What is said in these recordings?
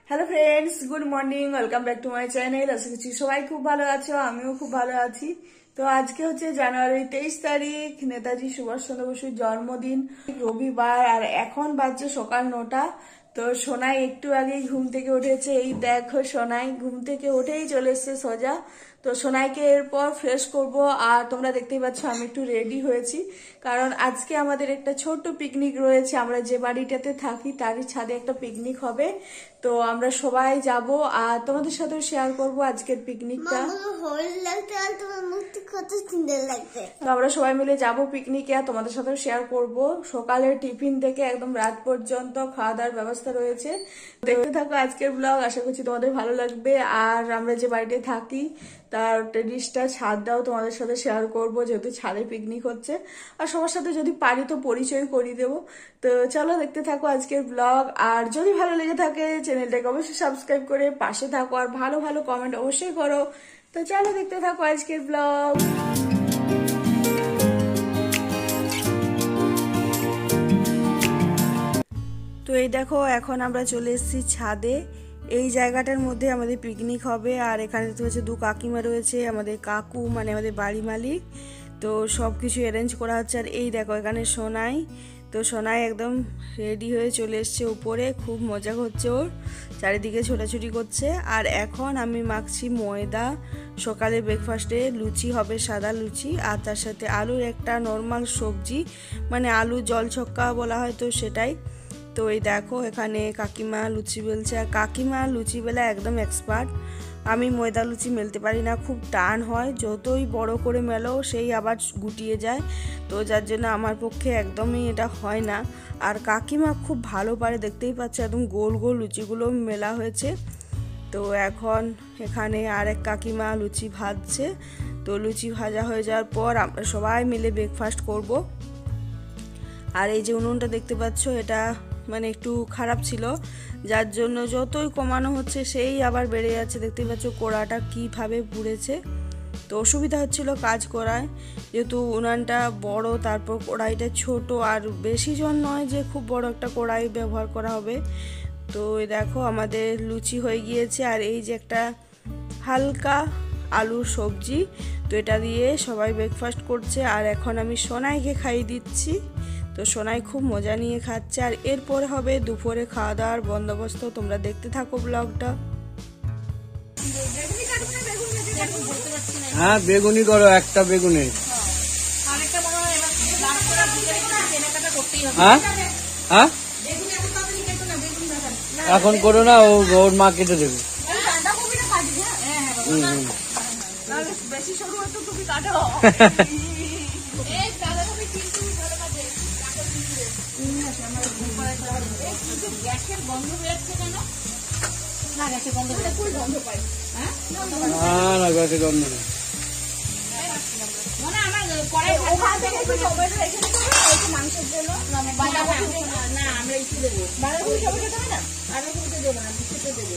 Hello friends, good morning, welcome back to my channel. আশা করছি সবাই খুব ভালো আছো, আমিও খুব ভালো আছি। তো আজকে হচ্ছে জানুয়ারি 23 তারিখ, নেতাজি সুভাষচন্দ্র বসুর জন্মদিন, রবিবার। আর এখন বাজছে সকাল 9টা। তো সোনাই একটু আগেই ঘুম থেকে উঠেছে। এই দেখো, সোনাই ঘুম থেকে উঠেই চলে এসছে সোজা। তো সোনাইকে এরপর ফ্রেশ করব। আর তোমরা দেখতেই পাচ্ছ আমি একটু রেডি হয়েছি, কারণ আজকে আমাদের একটা ছোট্ট পিকনিক রয়েছে। আমরা যে বাড়িটাতে থাকি তারই ছাদে একটা পিকনিক হবে। তো আমরা সবাই যাব, আর তোমাদের সাথেও শেয়ার করব আজকের পিকনিকটা। তো আমরা সবাই মিলে যাব পিকনিকে, আর তোমাদের সাথেও শেয়ার করব। সকালের টিফিন থেকে একদম রাত পর্যন্ত খাওয়া দাওয়ার ব্যবস্থা রয়েছে। দেখতে থাকো আজকের ব্লগ, আশা করছি তোমাদের ভালো লাগবে। আর আমরা যে বাড়িতে থাকি তার টেরিসটা, ছাদটাও তোমাদের সাথে শেয়ার করব, যেহেতু ছাদে পিকনিক হচ্ছে। আর সবার সাথে যদি পারি তো পরিচয় করিয়ে দেবো। তো চলো দেখতে থাকো আজকের ব্লগ। আর যদি ভালো লেগে থাকে চ্যানেলটাকে অবশ্যই সাবস্ক্রাইব করে পাশে থাকো, আর ভালো ভালো কমেন্ট অবশ্যই করো। তো চলো দেখতে থাকো আজকের ব্লগ। তো এই দেখো, এখন আমরা চলে এসেছি ছাদে। এই জায়গাটার মধ্যে আমাদের পিকনিক হবে। আর এখানে তো হচ্ছে দু কাকিমা রয়েছে, আমাদের কাকু মানে আমাদের বাড়ি মালিক। তো সব কিছু অ্যারেঞ্জ করা হচ্ছে। আর এই দেখো এখানে সোনাই, তো সোনাই একদম রেডি হয়ে চলে এসছে উপরে। খুব মজা হচ্ছে ওর, চারিদিকে ছোটাছুটি করছে। আর এখন আমি মাখছি ময়দা। সকালে ব্রেকফাস্টে লুচি হবে, সাদা লুচি, আর তার সাথে আলুর একটা নর্মাল সবজি, মানে আলু জল ছক্কা বলা হয়, তো সেটাই। তো এই দেখো এখানে কাকিমা লুচি বেলছে। আর কাকিমা লুচি বেলা একদম এক্সপার্ট। আমি ময়দা লুচি মেলতে পারি না, খুব টান হয়, যতই বড় করে মেলো সেই আবার গুটিয়ে যায়। তো যার জন্য আমার পক্ষে একদমই এটা হয় না। আর কাকিমা খুব ভালো পারে, দেখতেই পাচ্ছে একদম গোল গোল লুচিগুলো মেলা হয়েছে। তো এখন এখানে আরেক কাকিমা লুচি ভাজছে। তো লুচি ভাজা হয়ে যাওয়ার পর আমরা সবাই মিলে ব্রেকফাস্ট করব। আর এই যে উনুনটা দেখতে পাচ্ছ, এটা মানে একটু খারাপ ছিল, যার জন্য যতই কমানো হচ্ছে সেই আবার বেড়ে যাচ্ছে। দেখতে পাচ্ছ কড়াটা কিভাবে পুড়েছে। তো অসুবিধা হচ্ছিল কাজ করায়, যেহেতু উনানটা বড়, তারপর কড়াইটা ছোট, আর বেশি জন নয় যে খুব বড় একটা কড়াই ব্যবহার করা হবে। তো দেখো আমাদের লুচি হয়ে গিয়েছে। আর এই যে একটা হালকা আলুর সবজি, তো এটা দিয়ে সবাই ব্রেকফাস্ট করছে। আর এখন আমি সোনাইকে খাইয়ে দিচ্ছি। তো সোনাই খুব মজা নিয়ে খাচ্ছে। আর এরপর হবে দুপুরে খাওয়া দাওয়ার বন্দোবস্ত। তোমরা দেখতে থাকো ব্লগটা। হ্যাঁ, বেগুনি করো, একটা বেগুনি। হ্যাঁ হ্যাঁ, এখন করো না, ওর মা কেটে দেবে। না, গ্যাসের গন্ধ নেই। মাংসের জন্য না, আমরা একটু দেবো, বাঁধাকপি সবাই খেতে হবে না, বাঁধাকপিতে দেবো না, বিস্কুটে দেবো।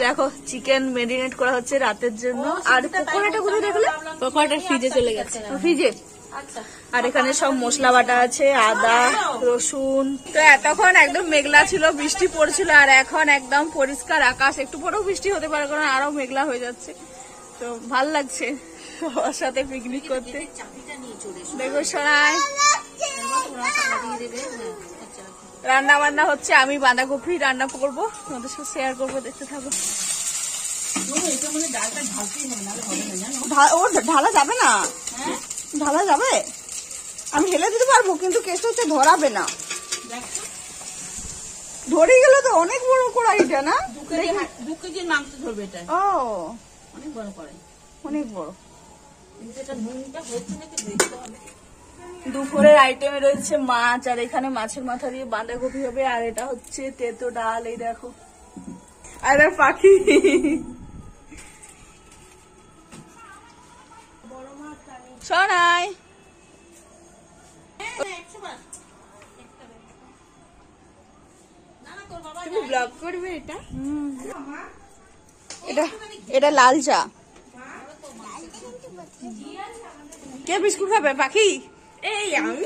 দেখো চিকেন মেরিনেট করা হচ্ছে রাতের জন্য। আর পকোড়াটা কোথায় দেখলে? পকোড়াটা ফ্রিজে চলে গেছে, ফ্রিজে। আর এখানে সব মশলা বাটা আছে, আদা রসুন। তো এতক্ষণ একদম মেঘলা ছিল, বৃষ্টি পড়ছিল, আর এখন একদম পরিষ্কার আকাশ। একটু পরেও বৃষ্টি হতে পারে, কারণ আরো মেঘলা হয়ে যাচ্ছে। তো ভাল লাগছে সবার সাথে পিকনিক করতে। দেখো সবাই রান্না বান্না হচ্ছে, আমি বাঁধাকপি রান্না করবো, তোমাদের সাথে শেয়ার করবো, দেখতে থাকো। ঢালা যাবে না, ঢালা যাবে, আমি ঢেলে দিতে পারবো, কিন্তু কেসটা হচ্ছে ধরাবে না। ধরে গেল তো অনেক বড় কড়াইটা না, 2 কেজির মাংস ধরবে এটা। ও অনেক বড় কড়াই, অনেক বড়। দুপুরের আইটেমে রয়েছে মাছ, আর এখানে মাছের মাথা দিয়ে বাঁধাকপি হবে। আর এটা হচ্ছে তেতো ডাল, এই দেখো আরে পাখি শোনাই তুমি ব্লগ করবে এটা? এটা এটা লাল চা। কে বিস্কুট খাবে? পাখি। এই আমি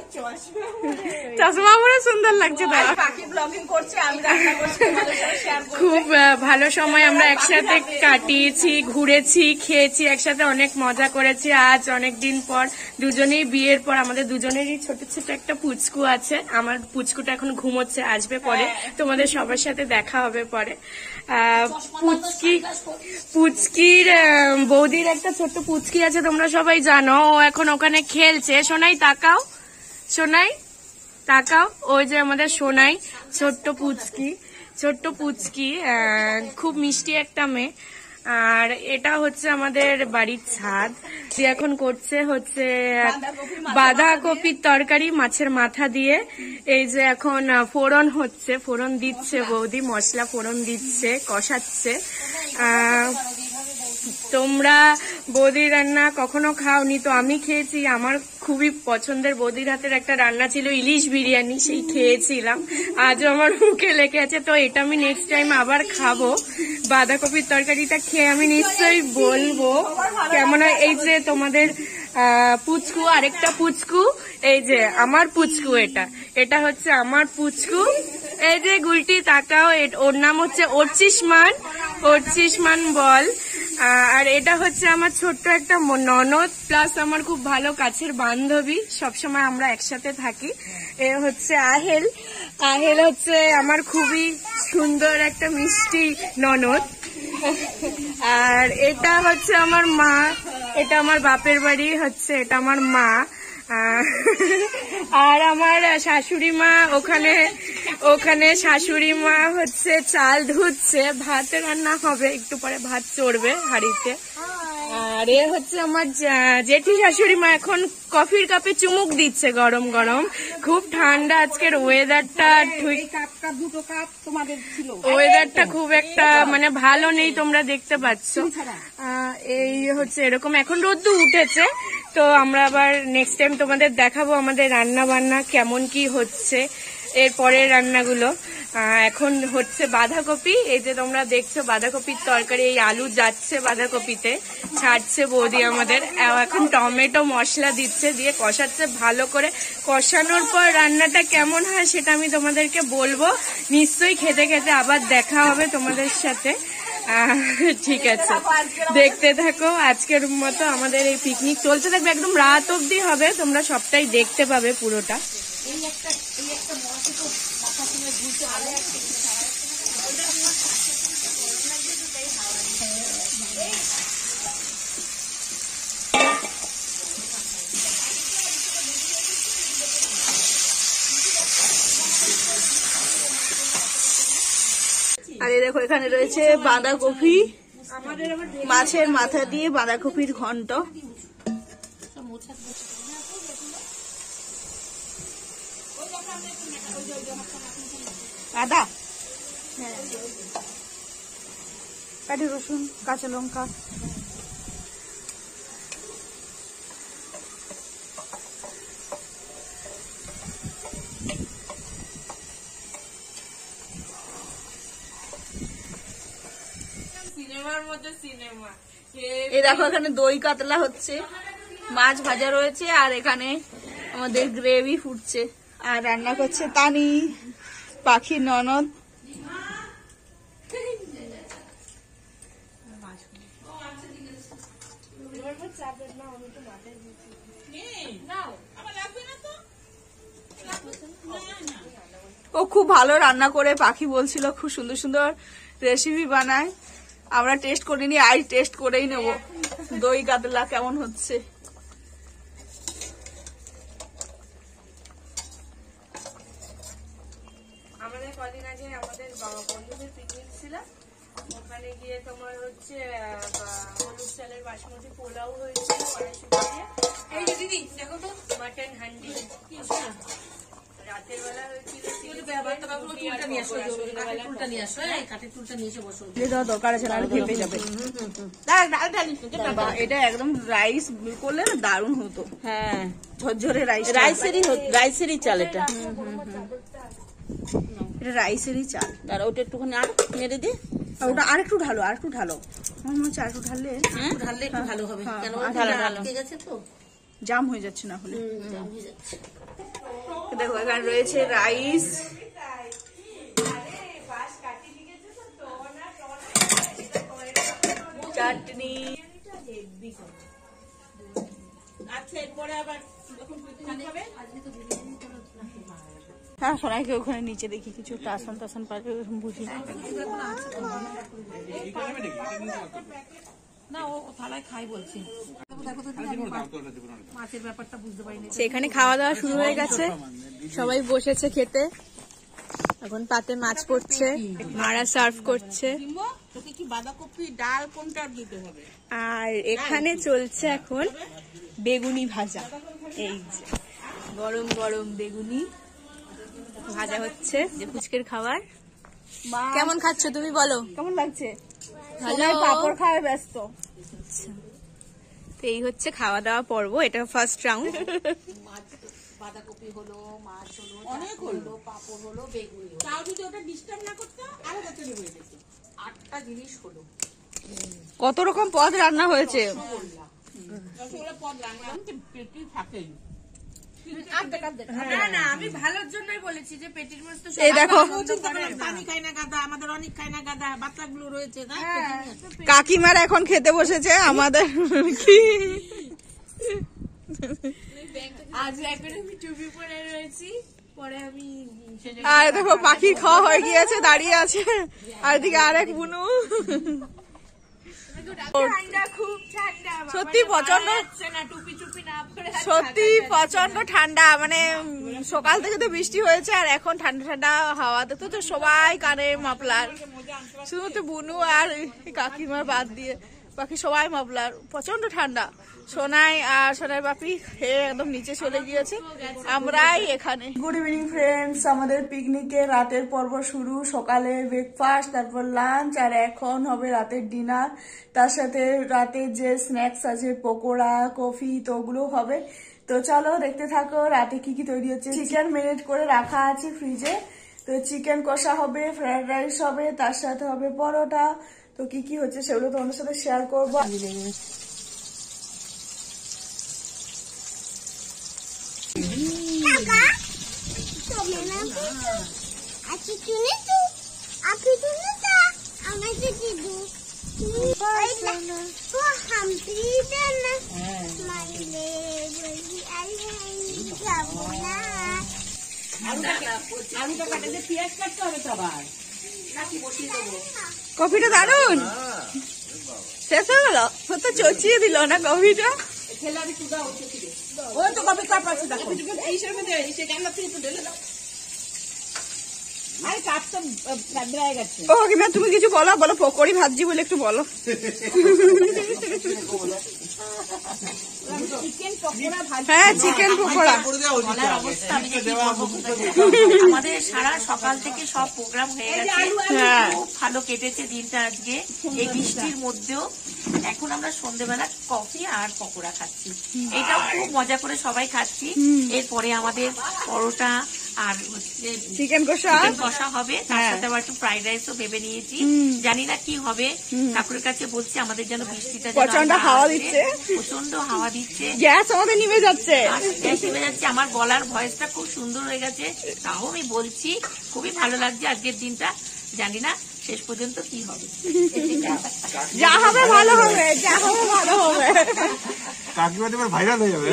চশমা পরে সুন্দর লাগছে। পাখি ব্লগিং করছে, আমি রান্না করছি। খুব ভালো সময় আমরা একসাথে কাটিয়েছি, ঘুরেছি, খেয়েছি, একসাথে অনেক মজা করেছি। আজ অনেক দিন পর দুজনেই বিয়ের পর আমাদের দুজনেরই ছোট ছোট একটা পুচকু আছে। আমার পুচকুটা এখন ঘুমোচ্ছে, আসবে পরে, তোমাদের সবার সাথে দেখা হবে পরে। পুচকির বৌদির একটা ছোট্ট পুচকি আছে, তোমরা সবাই জানো। ও এখন ওখানে খেলছে। সোনাই তাকাও, সোনাই তাকাও, ওই যে আমাদের সোনাই, ছোট্ট পুচকি, খুব মিষ্টি একটা মেয়ে। আর এটা হচ্ছে আমাদের বাড়ির ছাদ। এখন করছে হচ্ছে বাঁধাকপির তরকারি মাছের মাথা দিয়ে। এই যে এখন ফোড়ন হচ্ছে, ফোড়ন দিচ্ছে বৌদি, মশলা ফোড়ন দিচ্ছে, কষাচ্ছে। তোমরা বৌদির রান্না কখনো খাওনি তো আমি খেয়েছি। আমার খুবই পছন্দের বৌদির হাতের একটা রান্না ছিল ইলিশ বিরিয়ানি, সেই খেয়েছিলাম, আজও আমার মুখে লেগে আছে। তো এটা আমি নেক্সট টাইম আবার খাবো। বাঁধাকপির তরকারিটা খেয়ে আমি নিশ্চয়ই বলবো কেমন হয়। এই যে তোমাদের পুচকু, আরেকটা পুচকু, এই যে আমার পুচকু, এটা হচ্ছে আমার পুচকু। এই যে গুলটি তাকাও, ওর নাম হচ্ছে অর্চিসমান বল। আর এটা হচ্ছে আমার ছোট্ট একটা ননদ, প্লাস আমার খুব ভালো কাছের বান্ধবী, সবসময় আমরা একসাথে থাকি। এ হচ্ছে আহেল হচ্ছে আমার খুবই সুন্দর একটা মিষ্টি ননদ। আর এটা হচ্ছে আমার মা, এটা আমার বাপের বাড়ি হচ্ছে, এটা আমার মা। আর আমার শাশুড়ি মা ওখানে শাশুড়ি মা হচ্ছে চাল ধুচ্ছে, ভাত রান্না হবে, একটু পরে ভাত চড়বে হাঁড়িতে। আর এ হচ্ছে আমার জেঠি শাশুড়ি মা, এখন কফির কাপে চুমুক দিচ্ছে গরম গরম। খুব ঠান্ডা আজকের ওয়েদারটা, ওয়েদারটা খুব একটা মানে ভালো নেই, তোমরা দেখতে পাচ্ছ। এই হচ্ছে এরকম, এখন রোদ্দু উঠেছে। তো আমরা আবার নেক্সট টাইম তোমাদের দেখাবো আমাদের রান্না বান্না কেমন কি হচ্ছে, এরপরের রান্নাগুলো। এখন হচ্ছে বাঁধাকপি, এই যে তোমরা দেখছো বাঁধাকপির তরকারি, এই আলু যাচ্ছে বাঁধাকপিতে, ছাড়ছে বৌদি আমাদের। এখন টমেটো মশলা দিচ্ছে, দিয়ে কষাচ্ছে ভালো করে। কষানোর পর রান্নাটা কেমন হয় সেটা আমি তোমাদেরকে বলবো। নিশ্চয়ই খেতে খেতে আবার দেখা হবে তোমাদের সাথে। ঠিক আছে, দেখতে থাকো। আজকের মতো আমাদের এই পিকনিক চলতে থাকবে, একদম রাত অবধি হবে, তোমরা সবটাই দেখতে পাবে পুরোটা। আর এই দেখো এখানে রয়েছে বাঁধাকপি, মাছের মাথা দিয়ে বাঁধাকপির ঘন্ট। আদা, কাঠি রসুন, কাঁচা লঙ্কা, সিনেমার মধ্যে সিনেমা। এই দেখো এখানে দই কাতলা হচ্ছে, মাছ ভাজা রয়েছে, আর এখানে আমাদের গ্রেভি ফুটছে। আর রান্না করছে তানি, পাখির ননদ। ও খুব ভালো রান্না করে, পাখি বলছিল খুব সুন্দর সুন্দর রেসিপি বানায়। আমরা টেস্ট করিনি, আজ টেস্ট করেই নেব দই কাতলা কেমন হচ্ছে। আমাদের কদিন আগে আমাদের বন্ধুদের পিকনিক ছিল, ওখানে গিয়ে তোমার হচ্ছে হলুদ চালের বাসমতি পোলাও হয়েছিল, কড়াইশুঁটি দিয়ে। এই যে দিদি দেখো তো, মাটন হান্ডি দরকার আছে, নাহলে খেপে যাবে। এটা একদম রাইস করলে না দারুণ হতো। হ্যাঁ, ঝরঝরে রাইসেরই চাল এটা। এটা রাইসেরই চাল। আর ওটা একটুখানি আর মেরে দে, ওটা আর একটু ঢালো, আর একটু ঢালো। আমার মনে হচ্ছে আর একটু ঢাললে ঢাললে একটু ভালো হবে, কেন আটকে গেছে তো, জাম হয়ে যাচ্ছে না হলে। জাম হয়ে যাচ্ছে। দেখো এখানে রয়েছে রাইস, চাটনি। আচ্ছা, এরপরে আবার যখন পিকনিক হবে হ্যাঁ, সবাইকে ওখানে নিচে দেখি কিছু টাসন টাসন পাবে, বুঝি না, ও থালায় খাই বলছি। মাছের ব্যাপারটা বুঝতে পারিনি। সেখানে খাওয়া দাওয়া শুরু হয়ে গেছে, সবাই বসেছে খেতে। এখন পাতে মাছ পড়ছে, মারা সার্ভ করছে, তোকে কি বাঁধাকপি ডাল কোনটা দিতে হবে? আর এখানে চলছে এখন বেগুনি ভাজা। এই যে গরম গরম বেগুনি ভাজা হচ্ছে, যে পুচকের খাবার। কেমন খাচ্ছ তুমি, বলো কেমন লাগছে? ভালো। পাপড় খাওয়ায় ব্যস্ত। তো এই হচ্ছে খাওয়া দাওয়া পর্ব, এটা ফার্স্ট রাউন্ড। বাঁধাকপি হলো, মাছ হলো, অনেক হলো, পাঁপড় হলো, বেগুনি হলো। তাও যদি ওটা ডিস্টার্ব না করতে আরো তাড়াতাড়ি হয়ে যেত। 8টা জিনিস হলো। কত রকম পদ রান্না হয়েছে। রসগোল্লা পদ রান্না পেটি থাকেই। না না, আমি ভালোর জন্যই বলেছি যে পেটির মাছ তো এই দেখো পানি খায় না গাদা, আমাদের অনেক খায় না গাদা, বাচ্চাগুলো রয়েছে না। কাকিমার এখন খেতে বসেছে, আমাদের কি আজ এখন আমি টুপি পরে রয়েছি, পরে আমি আর দেখো পাখির খাওয়া হয়ে গিয়েছে, দাঁড়িয়ে আছে। আর এদিকে আরেক বুনু, ঠান্ডা, খুব ঠান্ডা, সত্যি প্রচন্ড, না টুপি টুপি না পরে সত্যি প্রচন্ড ঠান্ডা। মানে সকাল থেকে তো বৃষ্টি হয়েছে, আর এখন ঠান্ডা ঠান্ডা হাওয়া। দেখো তো সবাই কানে মাফলার, শুধুমাত্র বুনু আর কাকিমার বাদ দিয়ে বাকি সবাই মাফলার। প্রচন্ড ঠান্ডা। সোনাই আর সোনাই বাপি খেয়ে একদম নিচে চলে গিয়েছে, আমরাই এখানে। গুড ইভিনিং ফ্রেন্ডস, আমাদের পিকনিকে রাতের পর্ব শুরু। সকালে ব্রেকফাস্ট, তারপর লাঞ্চ, আর এখন হবে রাতের ডিনার। তার সাথে রাতের যে স্ন্যাক্স আছে, পকোড়া, কফি, তো ওগুলো হবে। তো চলো দেখতে থাকো রাতে কি কি তৈরি হচ্ছে। চিকেন ম্যারিনেট করে রাখা আছে ফ্রিজে, তো চিকেন কষা হবে, ফ্রাইড রাইস হবে, তার সাথে হবে পরোটা। তো কি কি হচ্ছে সেগুলো তোমাদের সাথে শেয়ার করবো। আলুটা কাটে যে পেঁয়াজ কাটতে হবে তো আবার নাকি বসিয়ে দেবো। কফিটা দারুন, শেষ হয়ে গেল, তো চচিয়ে দিল না কফিটা। ওই তো কবে কাপ আছে দেখো, এইসের মধ্যে এসে রান্না থেকে তো ঢেলে দাও। আরে কাপ তো গাদরায় গেছে। ও কিমা তুমি কিছু বলো, বলো পকোড়ি ভাজি বলে একটু বলো। চিকেন পকোড়া ভাজি, হ্যাঁ চিকেন পকোড়া। আমাদের সারা সকাল থেকে সব প্রোগ্রাম হয়ে গেছে, খুব ভালো কেটেছে দিনটা আজকে এই বৃষ্টির মধ্যেও। এখন আমরা সন্ধ্যেবেলা কফি আর পকোড়া খাচ্ছি, এটাও খুব মজা করে সবাই খাচ্ছি। এরপরে আমাদের পরোটা আর হচ্ছে চিকেন কষা কষা হবে, তার সাথে আবার একটু ফ্রাইড রাইসও ভেবে নিয়েছি। জানি না কি হবে, ঠাকুরের কাছে বলছি আমাদের যেন বৃষ্টিটা প্রচন্ড হাওয়া দিচ্ছে, প্রচন্ড হাওয়া দিচ্ছে, গ্যাস আমাদের নিভে যাচ্ছে। নেমে যাচ্ছে। আমার গলার ভয়েসটা খুব সুন্দর হয়ে গেছে, তাও আমি বলছি খুবই ভালো লাগছে আজকের দিনটা। জানি না শেষ পর্যন্ত কি হবে, যা হবে ভালো হবে, যা হবে ভালো হবে। কাকিমা এবার ভাইরাল হয়ে যাবে।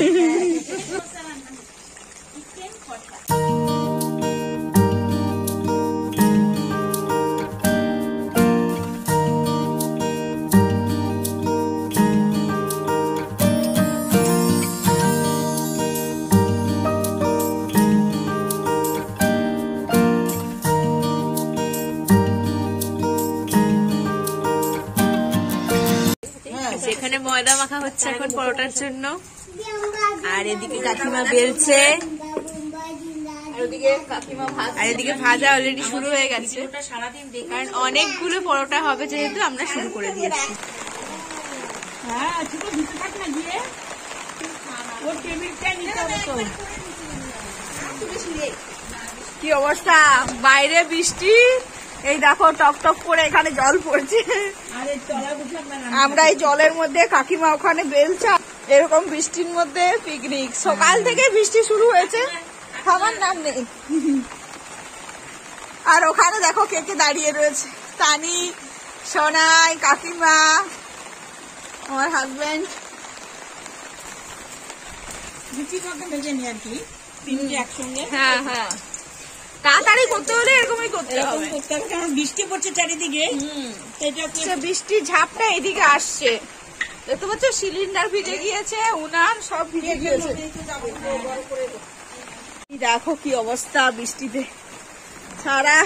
যেখানে ময়দা মাখা হচ্ছে এখন পরোটার জন্য, আর এদিকে কাকিমা বেলছে, ওদিকে কাকিমা ভাত, আর এদিকে ভাজা অলরেডি শুরু হয়ে গেছে। ওটা সারাদিন দেখে কারণ অনেকগুলো পরোটা হবে যেহেতু আমরা শুরু করে দিয়েছি। কি অবস্থা, বাইরে বৃষ্টি, এই দেখো টপ টপ করে এখানে জল পড়ছে। আমরা এই জলের মধ্যে, কাকিমা ওখানে বেলচা, এরকম বৃষ্টির মধ্যে পিকনিক। সকাল থেকে বৃষ্টি শুরু হয়েছে, থামার নাম নেই। আর ওখানে দেখো কে কে দাঁড়িয়ে রয়েছে, তানি, সোনাই, কাকিমা, আমার হাজবেন্ড। হ্যাঁ হ্যাঁ, তাড়াতাড়ি করতে হলে এরকমই করতে হবে, কারণ বৃষ্টি পড়ছে চারিদিকে। বৃষ্টির ঝাপটা এদিকে আসছে, দেখতে পাচ্ছ সিলিন্ডার ভিজে গিয়েছে, উনান সব ভিজে গিয়েছে। দেখো কি অবস্থা বৃষ্টিতে, সারা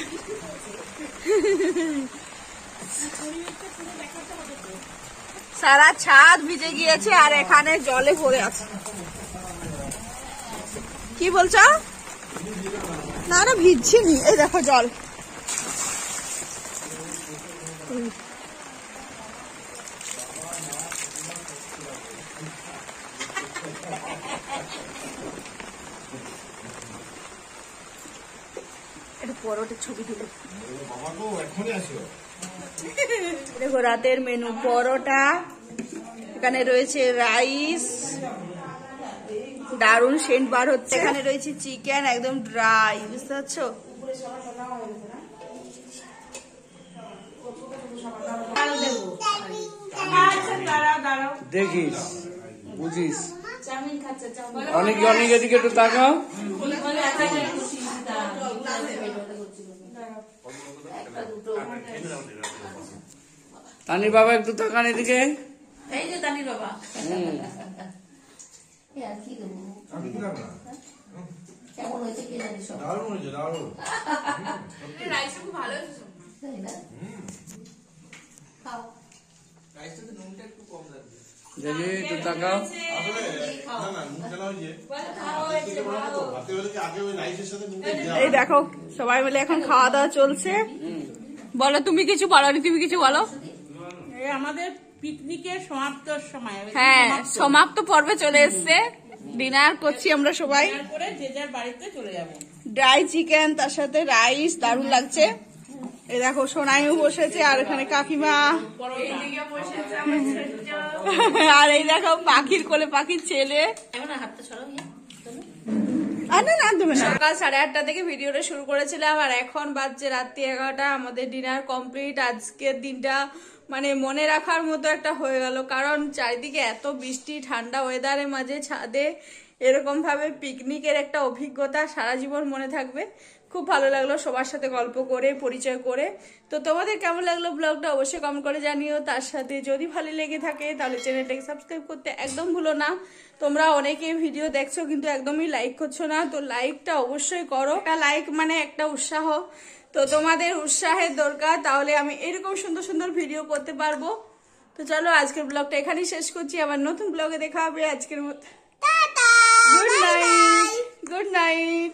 সারা ছাদ ভিজে গিয়েছে আর এখানে জলে ভরে আছে। কি বলছো? না না ভিজছি নি, এই দেখো জল। একটু পরোটার ছবি তুলে দেখো, রাতের মেনু পরোটা, এখানে রয়েছে রাইস, দারুণ সেন্ট বার হচ্ছে, এখানে রয়েছে চিকেন একদম ড্রাই, বুঝতে পারছো? দেখিস বুঝিস। অনেক অনেক এদিকে একটু তাকাও। তানির বাবা একটু তাকান এদিকে। এই যে তানির বাবা, কেমন হয়েছে কে জানি সব। দেখি একটু তাকাও। এই দেখো সবাই মিলে এখন খাওয়া দাওয়া চলছে। বলো তুমি কিছু বলো, তুমি কিছু বলো। আমাদের পিকনিকের সমাপ্তর সময়, হ্যাঁ সমাপ্ত পর্বে চলে এসছে, ডিনার করছি আমরা সবাই, করে যে যার বাড়িতে চলে যাবো। ড্রাই চিকেন তার সাথে রাইস, দারুণ লাগছে। এই দেখো সোনাইও বসেছে, আর এখানে কাকিমা, আর এই দেখো পাখির কোলে পাখির ছেলে। হাতটা ছড়াও, সকাল 8:30 থেকে ভিডিওটা শুরু করেছিলাম, আর এখন বাজছে রাত্রি 11টা। আমাদের ডিনার কমপ্লিট। আজকের দিনটা মানে মনে রাখার মতো একটা হয়ে গেল, কারণ চারিদিকে এত বৃষ্টি, ঠান্ডা ওয়েদারের মাঝে ছাদে এরকম ভাবে পিকনিকের একটা অভিজ্ঞতা সারা জীবন মনে থাকবে। খুব ভালো লাগলো সবার সাথে গল্প করে, পরিচয় করে। তো তোমাদের কেমন লাগলো ব্লগটা অবশ্যই কমেন্ট করে জানিও। তার সাথে যদি ভালো লেগে থাকে তাহলে চ্যানেলটাকে সাবস্ক্রাইব করতে একদম ভুলো না। তোমরা অনেকে ভিডিও দেখছো কিন্তু একদমই লাইক করছো না, তো লাইকটা অবশ্যই করো। একটা লাইক মানে একটা উৎসাহ, তো তোমাদের উৎসাহের দরকার, তাহলে আমি এরকম সুন্দর সুন্দর ভিডিও করতে পারবো। তো চলো আজকের ব্লগটা এখানেই শেষ করছি, আবার নতুন ব্লগে দেখা হবে। আজকের মতো গুড নাইট, গুড নাইট।